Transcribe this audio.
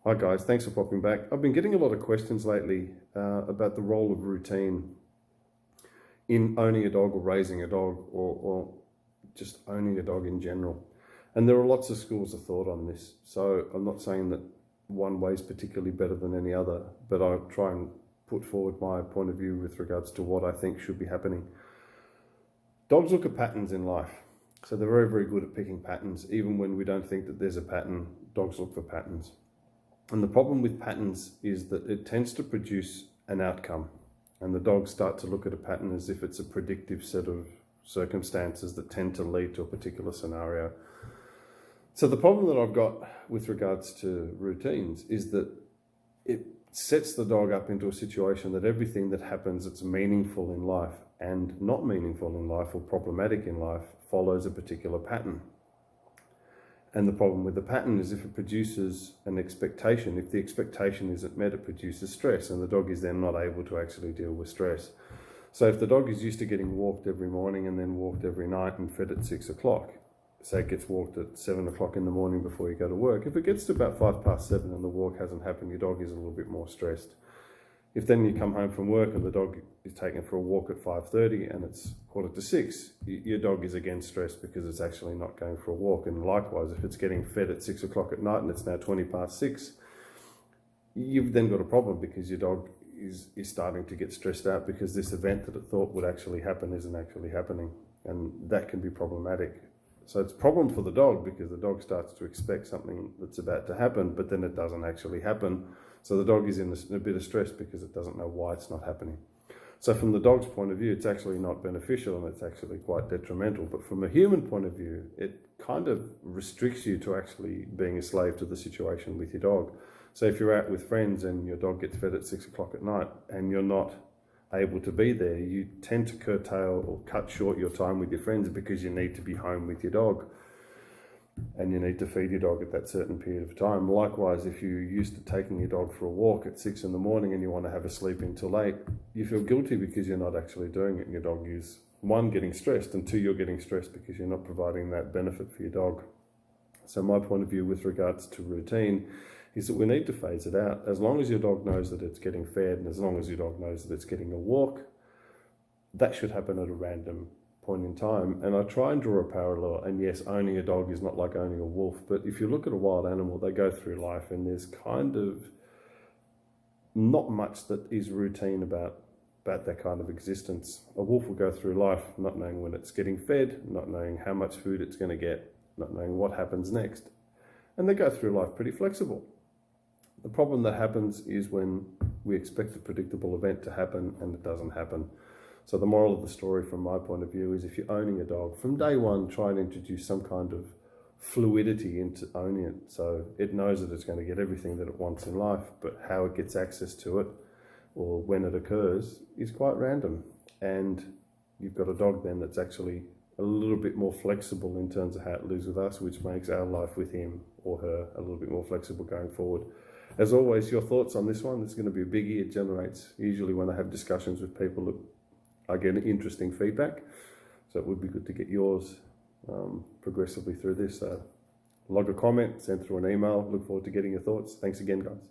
Hi guys, thanks for popping back. I've been getting a lot of questions lately about the role of routine in owning a dog or raising a dog or just owning a dog in general. And there are lots of schools of thought on this. So I'm not saying that one way is particularly better than any other, but I'll try and put forward my point of view with regards to what I think should be happening. Dogs look at patterns in life. So they're very, very good at picking patterns. Even when we don't think that there's a pattern, dogs look for patterns. And the problem with patterns is that it tends to produce an outcome. And the dogs start to look at a pattern as if it's a predictive set of circumstances that tend to lead to a particular scenario. So the problem that I've got with regards to routines is that it sets the dog up into a situation that everything that happens that's meaningful in life and not meaningful in life or problematic in life follows a particular pattern. And the problem with the pattern is if it produces an expectation, if the expectation isn't met, it produces stress, and the dog is then not able to actually deal with stress. So if the dog is used to getting walked every morning and then walked every night and fed at 6 o'clock, say it gets walked at 7 o'clock in the morning before you go to work, if it gets to about 7:05 and the walk hasn't happened, your dog is a little bit more stressed. If then you come home from work and the dog is taken for a walk at 5:30 and it's 5:45, your dog is again stressed because it's actually not going for a walk. And likewise, if it's getting fed at 6 o'clock at night and it's now 6:20, you've then got a problem because your dog is starting to get stressed out because this event that it thought would actually happen isn't actually happening. And that can be problematic. So it's a problem for the dog because the dog starts to expect something that's about to happen, but then it doesn't actually happen. So the dog is in a bit of stress because it doesn't know why it's not happening. So from the dog's point of view, it's actually not beneficial and it's actually quite detrimental. But from a human point of view, it kind of restricts you to actually being a slave to the situation with your dog. So if you're out with friends and your dog gets fed at 6 o'clock at night and you're not able to be there, you tend to curtail or cut short your time with your friends because you need to be home with your dog. And you need to feed your dog at that certain period of time. Likewise, if you're used to taking your dog for a walk at 6 in the morning and you want to have a sleep until 8, you feel guilty because you're not actually doing it. And your dog is, one, getting stressed, and two, you're getting stressed because you're not providing that benefit for your dog. So my point of view with regards to routine is that we need to phase it out. As long as your dog knows that it's getting fed and as long as your dog knows that it's getting a walk, that should happen at a random point in time. And I try and draw a parallel, and yes, owning a dog is not like owning a wolf, but if you look at a wild animal, they go through life and there's kind of not much that is routine about that kind of existence. A wolf will go through life not knowing when it's getting fed, not knowing how much food it's going to get, not knowing what happens next, and they go through life pretty flexible. The problem that happens is when we expect a predictable event to happen and it doesn't happen. So the moral of the story from my point of view is if you're owning a dog, from day one, try and introduce some kind of fluidity into owning it. So it knows that it's going to get everything that it wants in life, but how it gets access to it or when it occurs is quite random. And you've got a dog then that's actually a little bit more flexible in terms of how it lives with us, which makes our life with him or her a little bit more flexible going forward. As always, your thoughts on this one, it's going to be a biggie. It generates, usually when I have discussions with people, I get interesting feedback, so it would be good to get yours progressively through this. So log a comment, send through an email. Look forward to getting your thoughts. Thanks again, guys.